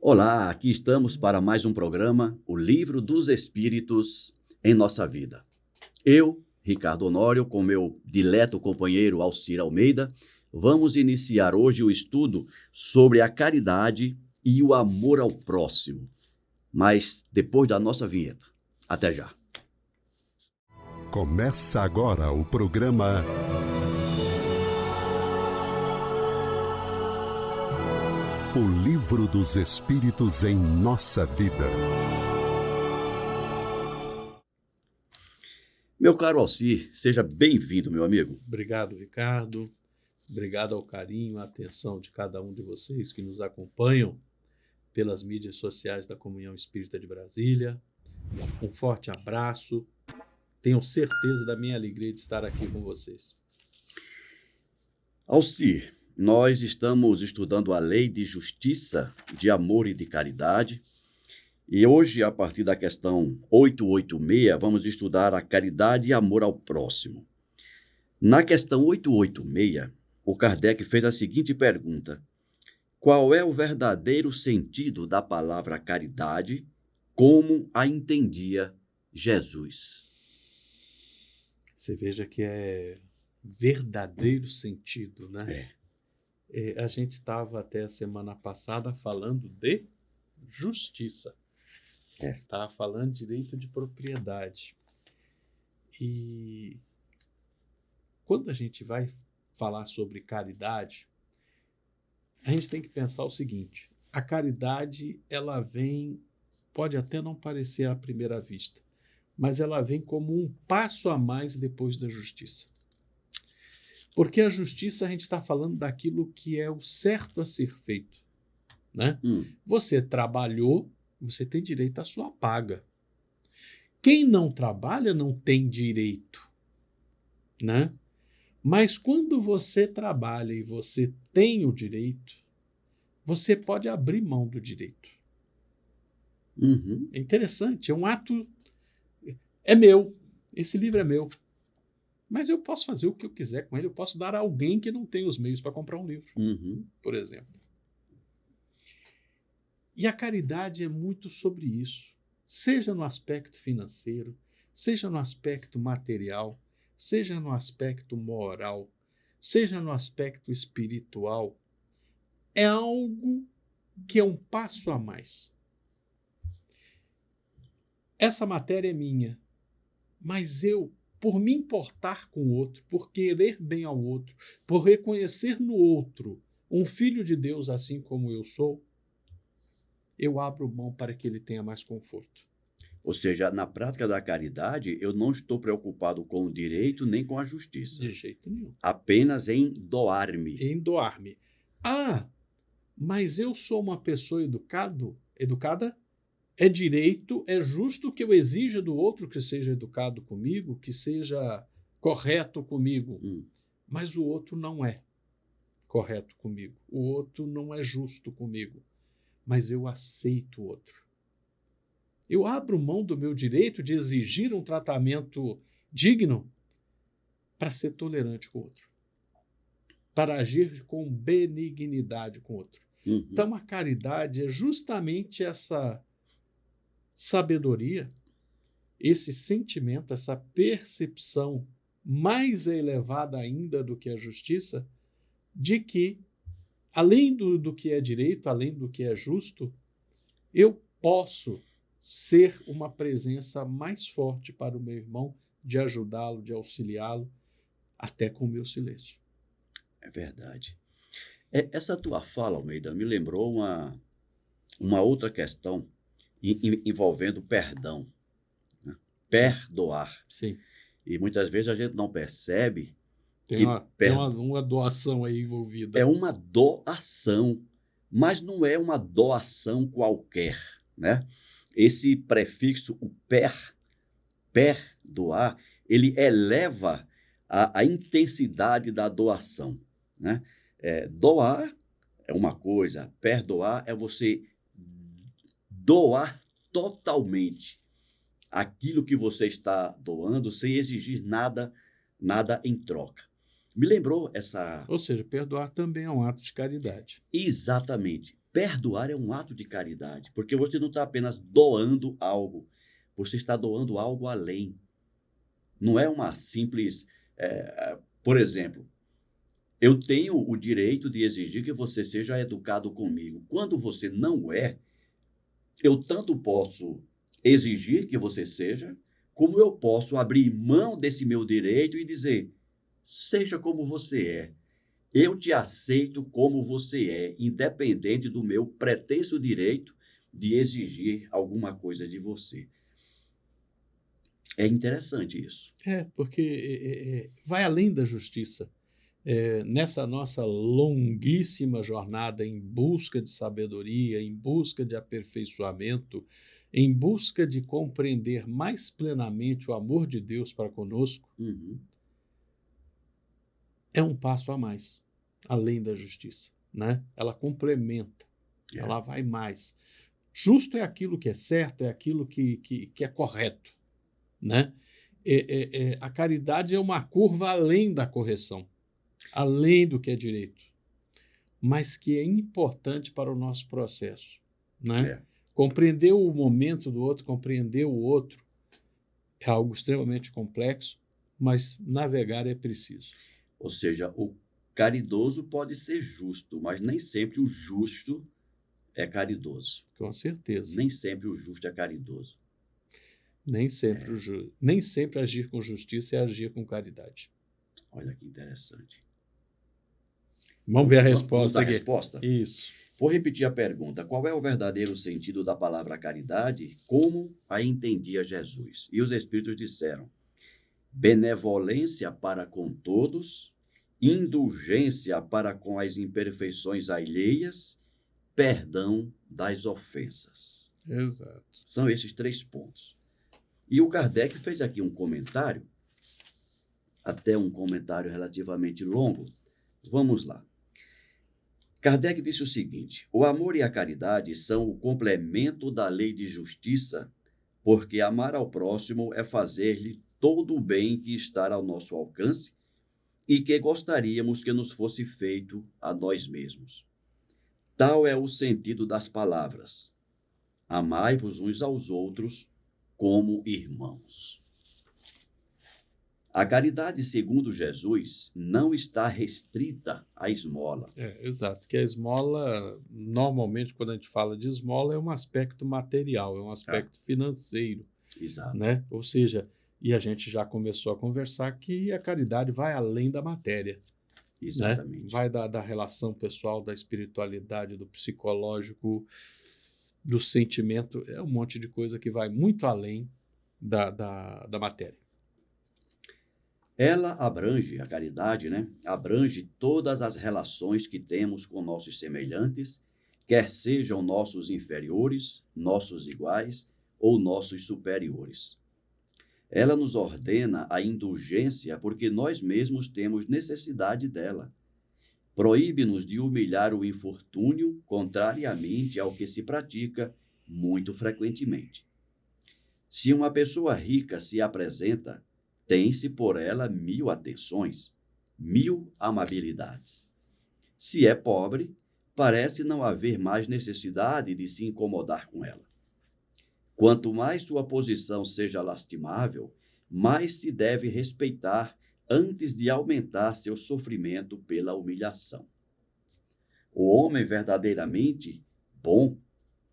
Olá, aqui estamos para mais um programa, O Livro dos Espíritos em Nossa Vida. Eu, Ricardo Honório, com meu dileto companheiro Alcir Almeida, vamos iniciar hoje o estudo sobre a caridade e o amor ao próximo, mas depois da nossa vinheta. Até já. Começa agora o programa O Livro dos Espíritos em Nossa Vida. Meu caro Alcir, seja bem-vindo, meu amigo. Obrigado, Ricardo. Obrigado ao carinho, à atenção de cada um de vocês que nos acompanham pelas mídias sociais da Comunhão Espírita de Brasília. Um forte abraço. Tenho certeza da minha alegria de estar aqui com vocês. Alcir, nós estamos estudando a lei de justiça, de amor e de caridade. E hoje, a partir da questão 886, vamos estudar a caridade e amor ao próximo. Na questão 886, o Kardec fez a seguinte pergunta: qual é o verdadeiro sentido da palavra caridade, como a entendia Jesus? Você veja que é verdadeiro sentido, né? A gente estava até a semana passada falando de justiça. Estava falando de direito de propriedade. E quando a gente vai falar sobre caridade, a gente tem que pensar o seguinte: a caridade, ela vem, pode até não parecer à primeira vista, mas ela vem como um passo a mais depois da justiça. Porque a justiça, a gente está falando daquilo que é o certo a ser feito, né? Você trabalhou, você tem direito à sua paga. Quem não trabalha não tem direito, né? Mas quando você trabalha e você tem o direito, você pode abrir mão do direito. É interessante, é um ato... É meu, esse livro é meu. Mas eu posso fazer o que eu quiser com ele, eu posso dar a alguém que não tem os meios para comprar um livro, por exemplo. E a caridade é muito sobre isso, seja no aspecto financeiro, seja no aspecto material, seja no aspecto moral, seja no aspecto espiritual. É algo que é um passo a mais. Essa matéria é minha, mas eu, por me importar com o outro, por querer bem ao outro, por reconhecer no outro um filho de Deus assim como eu sou, eu abro mão para que ele tenha mais conforto. Ou seja, na prática da caridade, eu não estou preocupado com o direito nem com a justiça. De jeito nenhum. Apenas em doar-me. Em doar-me. Ah, mas eu sou uma pessoa educada? É direito, é justo que eu exija do outro que seja educado comigo, que seja correto comigo. Mas o outro não é correto comigo. O outro não é justo comigo. Mas eu aceito o outro. Eu abro mão do meu direito de exigir um tratamento digno para ser tolerante com o outro, para agir com benignidade com o outro. Então, a caridade é justamente essa sabedoria, esse sentimento, essa percepção mais elevada ainda do que a justiça, de que, além do que é direito, além do que é justo, eu posso ser uma presença mais forte para o meu irmão, de ajudá-lo, de auxiliá-lo, até com o meu silêncio. É verdade. Essa tua fala, Almeida, me lembrou uma outra questão envolvendo perdão, né? Perdoar. Sim. E muitas vezes a gente não percebe Tem que uma doação aí envolvida. é uma doação, mas não é uma doação qualquer, né? Esse prefixo, o perdoar, ele eleva a intensidade da doação, né? Doar é uma coisa, perdoar é você doar totalmente aquilo que você está doando sem exigir nada em troca. Me lembrou essa... Ou seja, perdoar também é um ato de caridade. Exatamente. Perdoar é um ato de caridade, porque você não está apenas doando algo, você está doando algo além. Não é uma simples. Por exemplo, eu tenho o direito de exigir que você seja educado comigo. Quando você não é, eu tanto posso exigir que você seja, como eu posso abrir mão desse meu direito e dizer: seja como você é. Eu te aceito como você é, independente do meu pretenso direito de exigir alguma coisa de você. É interessante isso. Porque vai além da justiça. Nessa nossa longuíssima jornada em busca de sabedoria, em busca de aperfeiçoamento, em busca de compreender mais plenamente o amor de Deus para conosco, Uhum. é um passo a mais, além da justiça, né? Ela complementa, ela vai mais. Justo é aquilo que é certo, é aquilo que é correto, né? A caridade é uma curva além da correção, além do que é direito, mas que é importante para o nosso processo, né? Compreender o momento do outro, compreender o outro, é algo extremamente complexo, mas navegar é preciso. Ou seja, o caridoso pode ser justo, mas nem sempre o justo é caridoso. Com certeza. Nem sempre o justo é caridoso. Nem sempre agir com justiça é agir com caridade. Olha que interessante. Vamos ver a resposta Vamos dar a aqui. resposta? Isso. Vou repetir a pergunta. Qual é o verdadeiro sentido da palavra caridade? Como a entendia Jesus? E os Espíritos disseram: benevolência para com todos, indulgência para com as imperfeições alheias, perdão das ofensas. Exato. São esses 3 pontos. E o Kardec fez aqui um comentário, até um comentário relativamente longo. Vamos lá. Kardec disse o seguinte: o amor e a caridade são o complemento da lei de justiça, porque amar ao próximo é fazer-lhe todo o bem que está ao nosso alcance e que gostaríamos que nos fosse feito a nós mesmos. Tal é o sentido das palavras: amai-vos uns aos outros como irmãos. A caridade, segundo Jesus, não está restrita à esmola. Exato, que a esmola, normalmente, quando a gente fala de esmola, é um aspecto material, é um aspecto financeiro. Exato. Né? Ou seja, e a gente já começou a conversar que a caridade vai além da matéria. Exatamente. Né? Vai da relação pessoal, da espiritualidade, do psicológico, do sentimento, é um monte de coisa que vai muito além da matéria. Ela abrange, a caridade, né? Abrange todas as relações que temos com nossos semelhantes, quer sejam nossos inferiores, nossos iguais ou nossos superiores. Ela nos ordena a indulgência porque nós mesmos temos necessidade dela. Proíbe-nos de humilhar o infortúnio, contrariamente ao que se pratica muito frequentemente. Se uma pessoa rica se apresenta, tem-se por ela 1000 atenções, 1000 amabilidades. Se é pobre, parece não haver mais necessidade de se incomodar com ela. Quanto mais sua posição seja lastimável, mais se deve respeitar antes de aumentar seu sofrimento pela humilhação. O homem verdadeiramente bom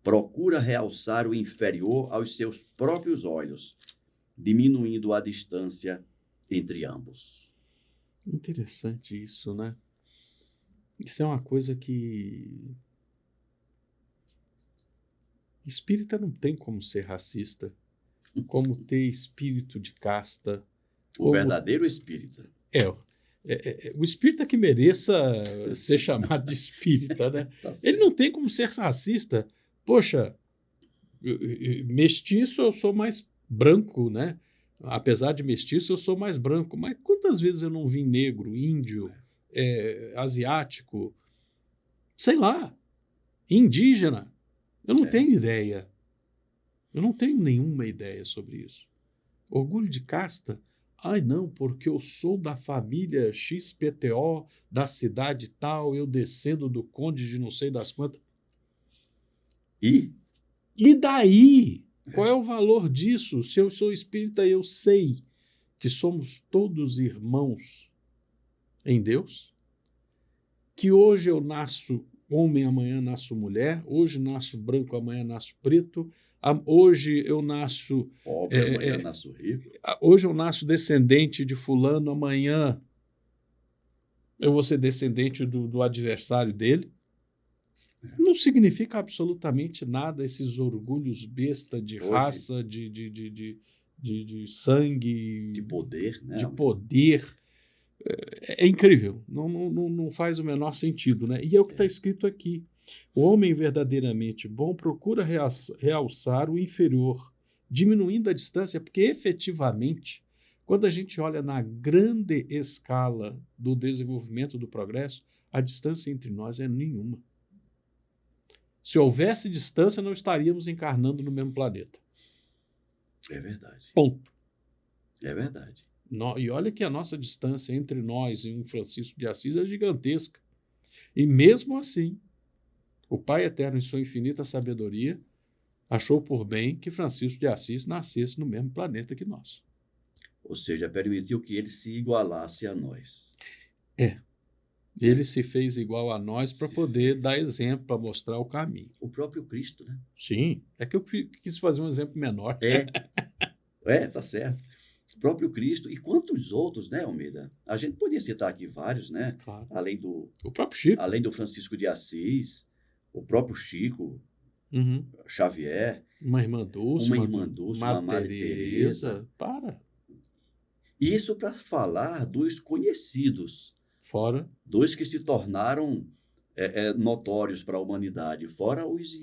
procura realçar o inferior aos seus próprios olhos, diminuindo a distância entre ambos. Interessante isso, né? Isso é uma coisa que... Espírita não tem como ser racista, como ter espírito de casta. O verdadeiro espírita. O espírita que mereça ser chamado de espírita, né? Ele não tem como ser racista. Poxa, mestiço eu sou mais branco, né? Apesar de mestiço eu sou mais branco. Mas quantas vezes eu não vi negro, índio, asiático, sei lá, indígena? Eu não tenho ideia. Eu não tenho nenhuma ideia sobre isso. Orgulho de casta? Ai, não, porque eu sou da família XPTO, da cidade tal, eu descendo do conde de não sei das quantas. E daí? Qual é o valor disso? Se eu sou espírita, eu sei que somos todos irmãos em Deus, que hoje eu nasço homem, amanhã nasço mulher, hoje nasço branco, amanhã nasço preto, hoje eu nasço Pobre, amanhã nasço rico. hoje eu nasço descendente de fulano, amanhã eu vou ser descendente do adversário dele. Não significa absolutamente nada esses orgulhos besta de Hoje, raça, de sangue, de poder, né? de poder. É incrível, não faz o menor sentido, né? E é o que está escrito aqui. O homem verdadeiramente bom procura realçar o inferior, diminuindo a distância, porque efetivamente, quando a gente olha na grande escala do desenvolvimento do progresso, a distância entre nós é nenhuma. Se houvesse distância, não estaríamos encarnando no mesmo planeta. É verdade. Ponto. É verdade. E olha que a nossa distância entre nós e um Francisco de Assis é gigantesca. E mesmo assim, o Pai Eterno, em sua infinita sabedoria, achou por bem que Francisco de Assis nascesse no mesmo planeta que nós. Ou seja, permitiu que ele se igualasse a nós. Ele se fez igual a nós para poder dar exemplo, para mostrar o caminho. O próprio Cristo, né? Sim, é que eu quis fazer um exemplo menor. Tá certo. O próprio Cristo e quantos outros, né, Almeida? A gente podia citar aqui vários, né? Claro. O próprio Chico. Além do Francisco de Assis, o próprio Chico, Xavier, uma irmã Dulce, uma Madre Teresa. Para. Isso para falar dos conhecidos. Fora. Dos que se tornaram notórios para a humanidade. Fora os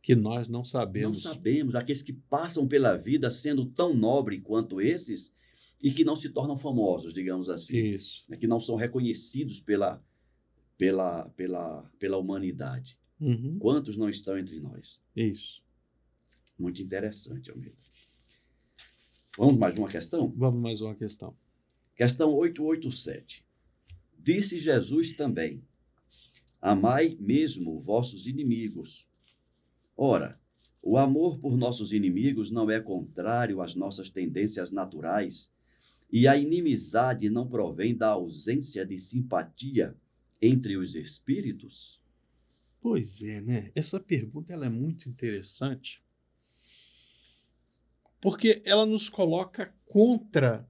que nós não sabemos. Não sabemos. Aqueles que passam pela vida sendo tão nobres quanto esses e que não se tornam famosos, digamos assim. Isso. Né? Que não são reconhecidos pela humanidade. Quantos não estão entre nós? Isso. Muito interessante, Almeida. Vamos mais uma questão? Vamos mais uma questão. Questão 887. Disse Jesus também: amai mesmo vossos inimigos. Ora, o amor por nossos inimigos não é contrário às nossas tendências naturais, e a inimizade não provém da ausência de simpatia entre os espíritos? Pois é, né? Essa pergunta ela é muito interessante, porque ela nos coloca contra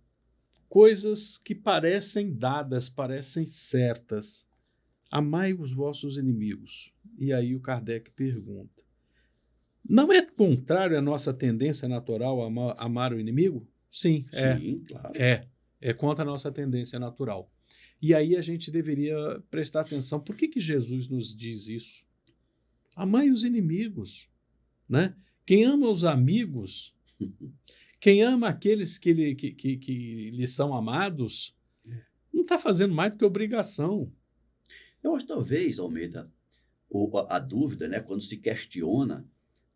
coisas que parecem dadas, parecem certas. Amai os vossos inimigos. E aí o Kardec pergunta: não é contrário à nossa tendência natural a amar o inimigo? Sim, claro. É contra a nossa tendência natural. E aí a gente deveria prestar atenção. Por que Jesus nos diz isso? Amai os inimigos, né? Quem ama os amigos, quem ama aqueles que lhe são amados, não está fazendo mais do que obrigação. Eu acho, talvez, Almeida, a dúvida, né, quando se questiona,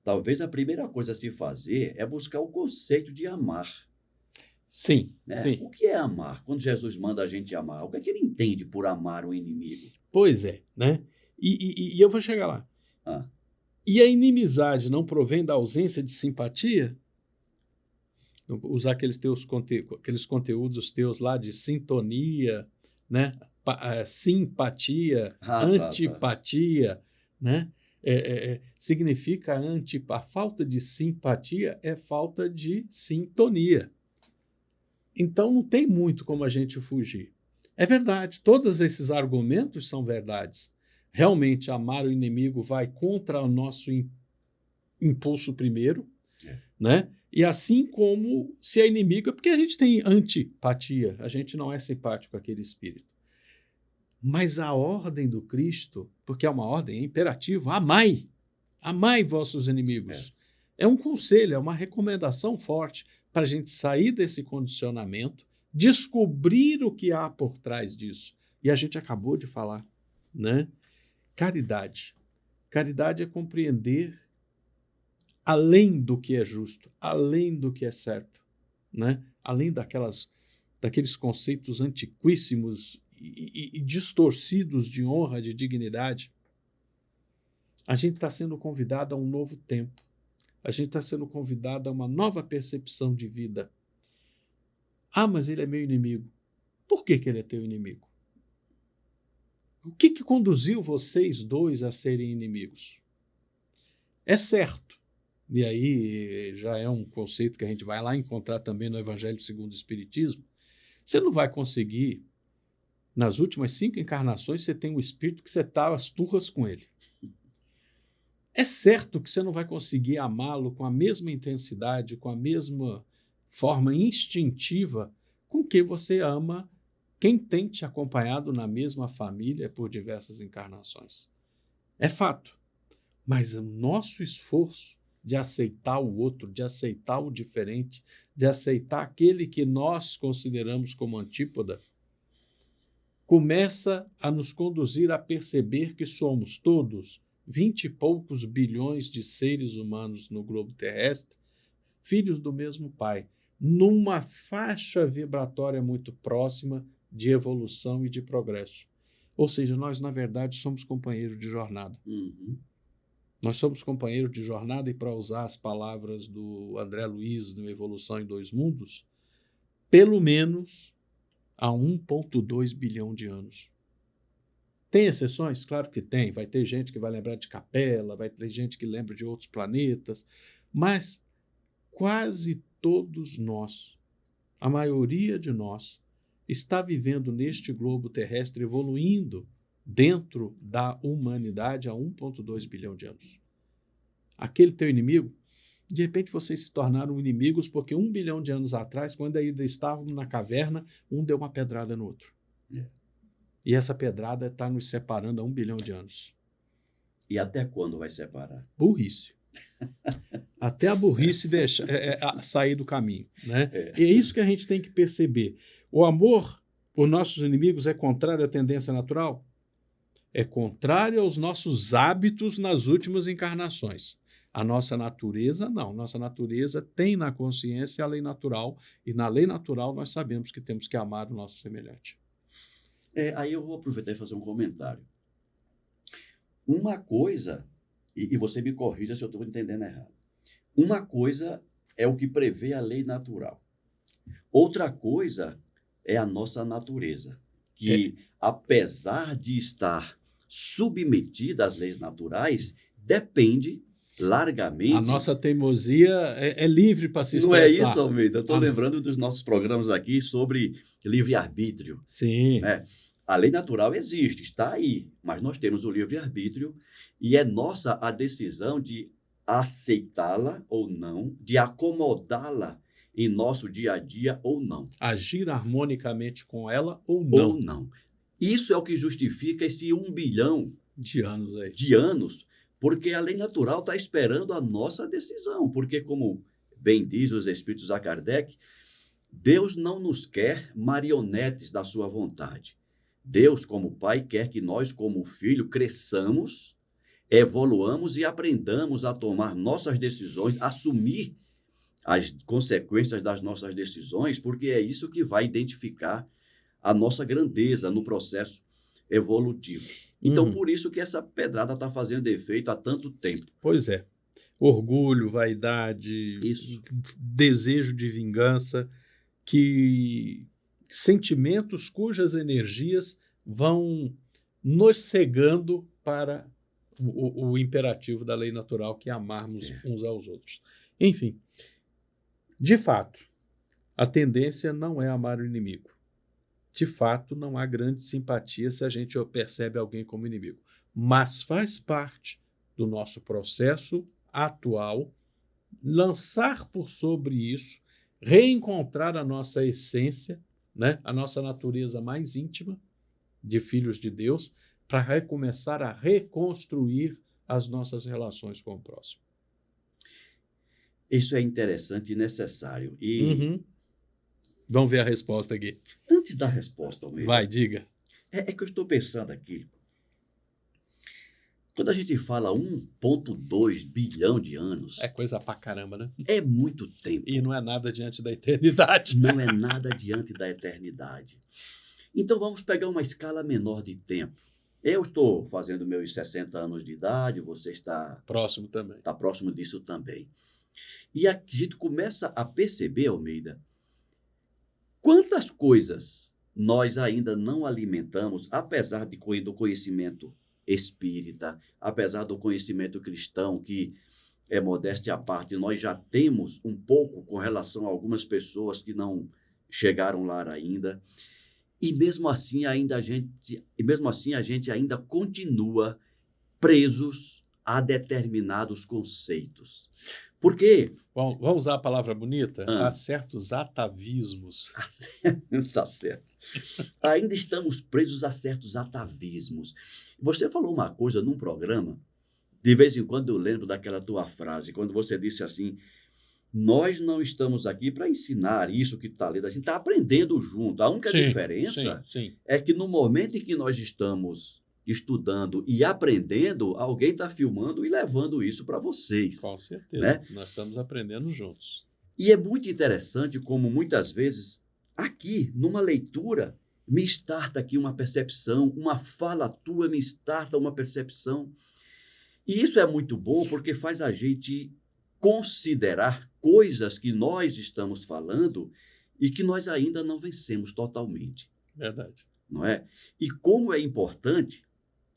talvez a primeira coisa a se fazer é buscar o conceito de amar. Sim, né? sim. O que é amar? Quando Jesus manda a gente amar, o que é que ele entende por amar um inimigo? Pois é, né? E eu vou chegar lá. Ah. E a inimizade não provém da ausência de simpatia? Usar aqueles conteúdos teus lá de sintonia, né? Simpatia, antipatia, né? Significa a falta de simpatia é falta de sintonia. Então não tem muito como a gente fugir. É verdade, todos esses argumentos são verdades. Realmente amar o inimigo vai contra o nosso impulso primeiro, né? E assim como se é inimigo, é porque a gente tem antipatia, a gente não é simpático àquele espírito. Mas a ordem do Cristo, porque é uma ordem, é imperativo, amai vossos inimigos. É um conselho, é uma recomendação forte para a gente sair desse condicionamento, descobrir o que há por trás disso. E a gente acabou de falar, né? Caridade. Caridade é compreender além do que é justo, além do que é certo, né? Além daqueles conceitos antiquíssimos e distorcidos de honra, de dignidade. A gente está sendo convidado a um novo tempo. A gente está sendo convidado a uma nova percepção de vida. Ah, mas ele é meu inimigo. Por que ele é teu inimigo? O que conduziu vocês dois a serem inimigos? É certo, e aí já é um conceito que a gente vai lá encontrar também no Evangelho segundo o Espiritismo, você não vai conseguir, nas últimas 5 encarnações, você tem um espírito que você está às turras com ele. É certo que você não vai conseguir amá-lo com a mesma intensidade, com a mesma forma instintiva com que você ama quem tem te acompanhado na mesma família por diversas encarnações. É fato. Mas o nosso esforço de aceitar o outro, de aceitar o diferente, de aceitar aquele que nós consideramos como antípoda, começa a nos conduzir a perceber que somos todos 20 e poucos bilhões de seres humanos no globo terrestre, filhos do mesmo Pai, numa faixa vibratória muito próxima de evolução e de progresso. Ou seja, nós, na verdade, somos companheiros de jornada. Uhum. Nós somos companheiros de jornada e, para usar as palavras do André Luiz no Evolução em Dois Mundos, pelo menos há 1,2 bilhão de anos. Tem exceções? Claro que tem. Vai ter gente que vai lembrar de Capela, vai ter gente que lembra de outros planetas, mas quase todos nós, a maioria de nós, está vivendo neste globo terrestre, evoluindo dentro da humanidade há 1,2 bilhão de anos. Aquele teu inimigo, de repente vocês se tornaram inimigos porque 1 bilhão de anos atrás, quando ainda estávamos na caverna, um deu uma pedrada no outro. E essa pedrada está nos separando há 1 bilhão de anos. E até quando vai separar? Burrice. Até a burrice sair do caminho. Né? E é isso que a gente tem que perceber. O amor por nossos inimigos é contrário à tendência natural? É contrário aos nossos hábitos nas últimas encarnações. A nossa natureza, não. Nossa natureza tem na consciência a lei natural, e na lei natural nós sabemos que temos que amar o nosso semelhante. Aí eu vou aproveitar e fazer um comentário. Uma coisa, e você me corrija se eu estou entendendo errado, uma coisa é o que prevê a lei natural. Outra coisa é a nossa natureza, que apesar de estar submetida às leis naturais, depende largamente... A nossa teimosia é livre para se expressar. Não é isso, Almeida? Eu estou lembrando dos nossos programas aqui sobre livre-arbítrio. Sim. A lei natural existe, está aí, mas nós temos o livre-arbítrio e é nossa a decisão de aceitá-la ou não, de acomodá-la em nosso dia a dia ou não. Agir harmonicamente com ela ou não. Ou não. Isso é o que justifica esse 1 bilhão de anos aí. De anos, porque a lei natural está esperando a nossa decisão, porque, como bem diz os Espíritos a Kardec, Deus não nos quer marionetes da sua vontade. Deus, como Pai, quer que nós, como Filho, cresçamos, evoluamos e aprendamos a tomar nossas decisões, assumir as consequências das nossas decisões, porque é isso que vai identificar a nossa grandeza no processo evolutivo. Então, por isso que essa pedrada está fazendo efeito há tanto tempo. Pois é. Orgulho, vaidade, desejo de vingança, sentimentos cujas energias vão nos cegando para o imperativo da lei natural, que é amarmos uns aos outros. Enfim, de fato, a tendência não é amar o inimigo. De fato, não há grande simpatia se a gente percebe alguém como inimigo. Mas faz parte do nosso processo atual lançar por sobre isso, reencontrar a nossa essência, né? A nossa natureza mais íntima de filhos de Deus, para recomeçar a reconstruir as nossas relações com o próximo. Isso é interessante e necessário. Vamos ver a resposta aqui. Antes da resposta, Almeida, vai, diga. É que eu estou pensando aqui. Quando a gente fala 1,2 bilhão de anos... É coisa pra caramba, né? É muito tempo. E não é nada diante da eternidade. Não é nada diante da eternidade. Então, vamos pegar uma escala menor de tempo. Eu estou fazendo meus 60 anos de idade, você está, Próximo também. está próximo disso também. E a gente começa a perceber, Almeida, quantas coisas nós ainda não alimentamos, apesar do conhecimento espírita, apesar do conhecimento cristão, que é modéstia à parte, nós já temos um pouco com relação a algumas pessoas que não chegaram lá ainda. E mesmo assim a gente ainda continua presos a determinados conceitos. Por quê? Bom, vamos usar a palavra bonita? Ah. Há certos atavismos. Tá certo. Ainda estamos presos a certos atavismos. Você falou uma coisa num programa, de vez em quando eu lembro daquela tua frase, quando você disse assim: nós não estamos aqui para ensinar isso que está ali, a gente está aprendendo junto. A única diferença Sim. é que no momento em que nós estamos estudando e aprendendo, alguém está filmando e levando isso para vocês. Com certeza. Né? Nós estamos aprendendo juntos. E é muito interessante como muitas vezes, aqui, numa leitura, me starta aqui uma percepção, uma fala tua me starta uma percepção. E isso é muito bom porque faz a gente considerar coisas que nós estamos falando e que nós ainda não vencemos totalmente. Verdade. Não é? E como é importante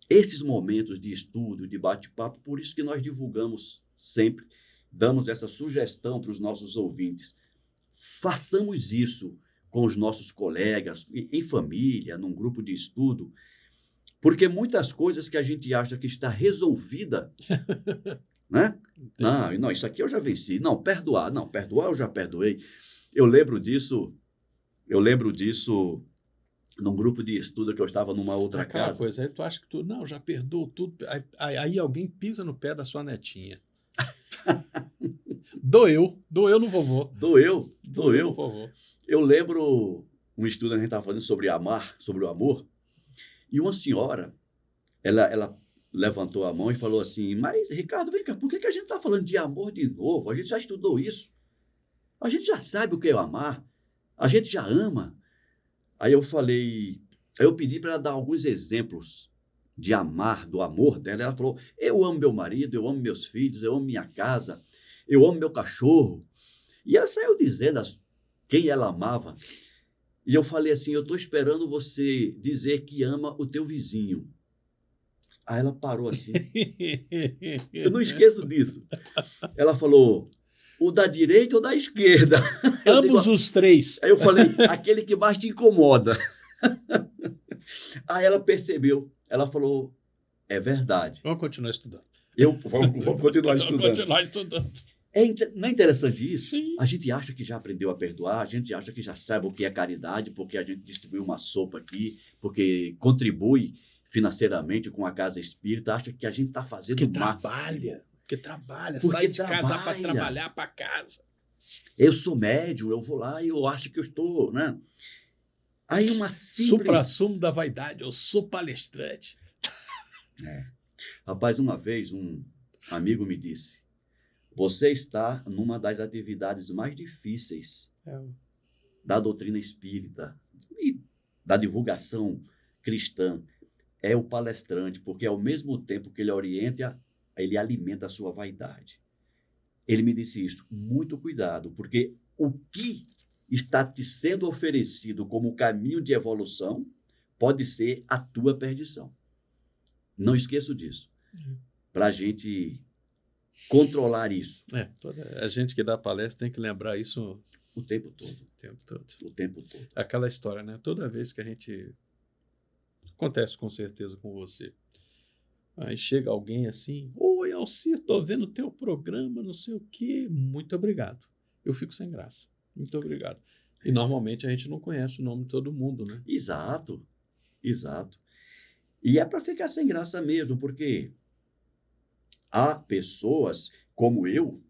esses momentos de estudo, de bate-papo, por isso que nós divulgamos sempre, damos essa sugestão para os nossos ouvintes. Façamos isso com os nossos colegas, em família, num grupo de estudo, porque muitas coisas que a gente acha que está resolvida, né? Não, isso aqui eu já venci. Não, perdoar eu já perdoei. Eu lembro disso num grupo de estudo que eu estava numa outra casa. Coisa, aí tu acha que tu, não, já perdoou tudo, aí alguém pisa no pé da sua netinha. Doeu no vovô. Doeu. No vovô. Eu lembro um estudo que a gente estava fazendo sobre o amor, e uma senhora, ela levantou a mão e falou assim: mas, Ricardo, vem cá, por que a gente está falando de amor de novo? A gente já estudou isso. A gente já sabe o que é amar. A gente já ama. Aí eu pedi para ela dar alguns exemplos de amar, do amor dela. Ela falou: eu amo meu marido, eu amo meus filhos, eu amo minha casa, eu amo meu cachorro. E ela saiu dizendo quem ela amava. E eu falei assim: eu estou esperando você dizer que ama o teu vizinho. Aí ela parou assim. Eu não esqueço disso. Ela falou: o da direita ou da esquerda? Ambos os três. Aí eu falei: aquele que mais te incomoda. Aí ela percebeu. Ela falou: é verdade. Vamos continuar estudando. Vamos continuar estudando. Não é interessante isso? Sim. A gente acha que já aprendeu a perdoar, a gente acha que já sabe o que é caridade, porque a gente distribui uma sopa aqui, porque contribui financeiramente com a casa espírita, acha que a gente está fazendo o máximo. Porque trabalha, Porque sai de casa para trabalhar para casa. Eu sou médium, eu vou lá e eu acho que eu estou, né? Aí uma simples... Supra-sumo da vaidade, eu sou palestrante. Rapaz, uma vez um amigo me disse: você está numa das atividades mais difíceis da doutrina espírita e da divulgação cristã. É o palestrante, porque ao mesmo tempo que ele orienta, ele alimenta a sua vaidade. Ele me disse isso: muito cuidado, porque o que está te sendo oferecido como caminho de evolução pode ser a tua perdição. Não esqueço disso. Para a gente controlar isso. A gente que dá palestra tem que lembrar isso o tempo todo. O tempo todo. Aquela história, né? Toda vez que a gente... Acontece com certeza com você. Aí chega alguém assim: oi, Alcir, tô vendo o teu programa, não sei o quê. Muito obrigado. Eu fico sem graça. Muito obrigado. E normalmente a gente não conhece o nome de todo mundo, né? Exato. E é para ficar sem graça mesmo, porque há pessoas como eu,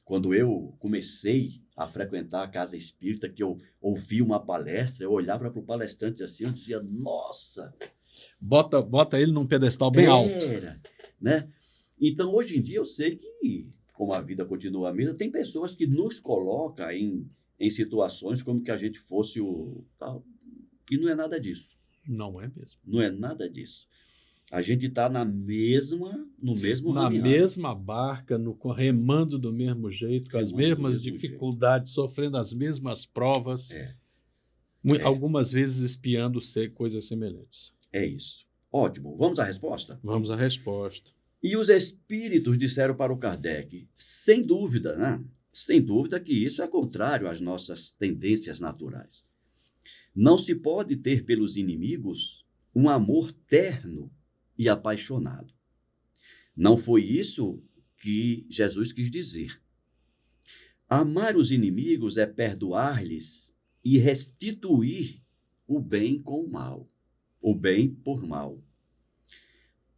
quando eu comecei a frequentar a casa espírita, que eu ouvi uma palestra, eu olhava para o palestrante assim, eu dizia: nossa! Bota ele num pedestal bem alto. Né? Então, hoje em dia, eu sei que, como a vida continua a mesma, tem pessoas que nos colocam em situações como que a gente fosse o tal. E não é nada disso. Não é mesmo. Não é nada disso. A gente está no mesmo Na raminhar, mesma barca, remando do mesmo jeito, com as remando do mesmas mesmo jeito. dificuldades, sofrendo as mesmas provas, É, algumas vezes espiando coisas semelhantes. é isso. Ótimo. Vamos à resposta? Vamos à resposta. E os espíritos disseram para o Kardec, sem dúvida, né? Sem dúvida que isso é contrário às nossas tendências naturais. Não se pode ter pelos inimigos um amor terno e apaixonado. Não foi isso que Jesus quis dizer. Amar os inimigos é perdoar-lhes e restituir o bem com o mal, o bem por mal.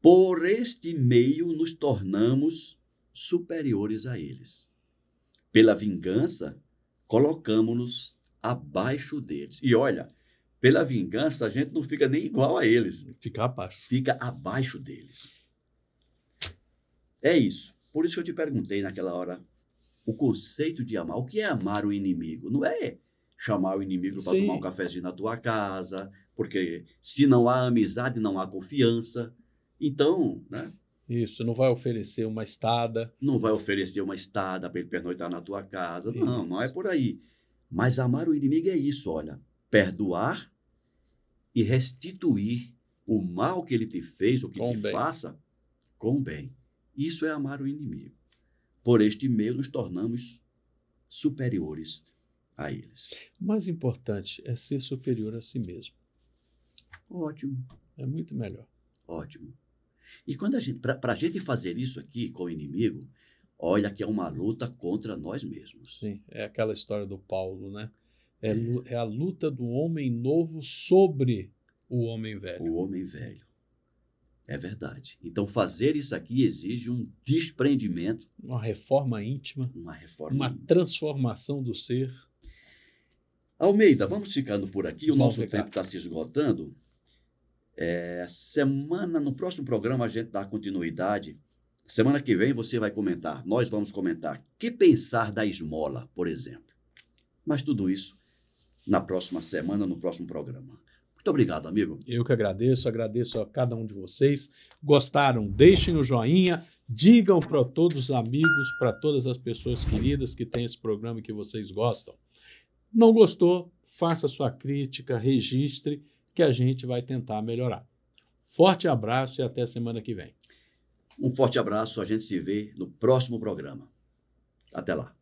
Por este meio nos tornamos superiores a eles. Pela vingança, colocamos-nos abaixo deles. E olha, pela vingança a gente não fica nem igual a eles. Ficar abaixo. Fica abaixo deles. É isso. Por isso que eu te perguntei naquela hora o conceito de amar. O que é amar o inimigo? Não é chamar o inimigo para Sim. tomar um cafezinho na tua casa, porque se não há amizade, não há confiança. Então, né, Isso, não vai oferecer uma estada. não vai oferecer uma estada para ele pernoitar na tua casa. Não, Isso. não é por aí. Mas amar o inimigo é isso, olha. Perdoar e restituir o mal que ele te fez, o que Com te bem. faça, com bem. Isso é amar o inimigo. Por este meio nos tornamos superiores a eles. O mais importante é ser superior a si mesmo. Ótimo, É muito melhor. ótimo. E quando para a gente fazer isso aqui com o inimigo, olha que é uma luta contra nós mesmos. Sim, é aquela história do Paulo, né? É a luta do homem novo sobre o homem velho. O homem velho. É verdade. Então, fazer isso aqui exige um desprendimento, Uma reforma íntima, uma reforma. uma transformação do ser. Almeida, vamos ficando por aqui. O Vamos nosso ficar. tempo está se esgotando. No próximo programa, a gente dá continuidade. Semana que vem você vai comentar, nós vamos comentar. Que pensar da esmola, por exemplo. Mas tudo isso na próxima semana, no próximo programa. Muito obrigado, amigo. Eu que agradeço a cada um de vocês. Gostaram? Deixem o joinha, digam para todos os amigos, para todas as pessoas queridas que têm esse programa e que vocês gostam. Não gostou? Faça sua crítica, registre, que a gente vai tentar melhorar. Forte abraço e até semana que vem. Um forte abraço, a gente se vê no próximo programa. Até lá.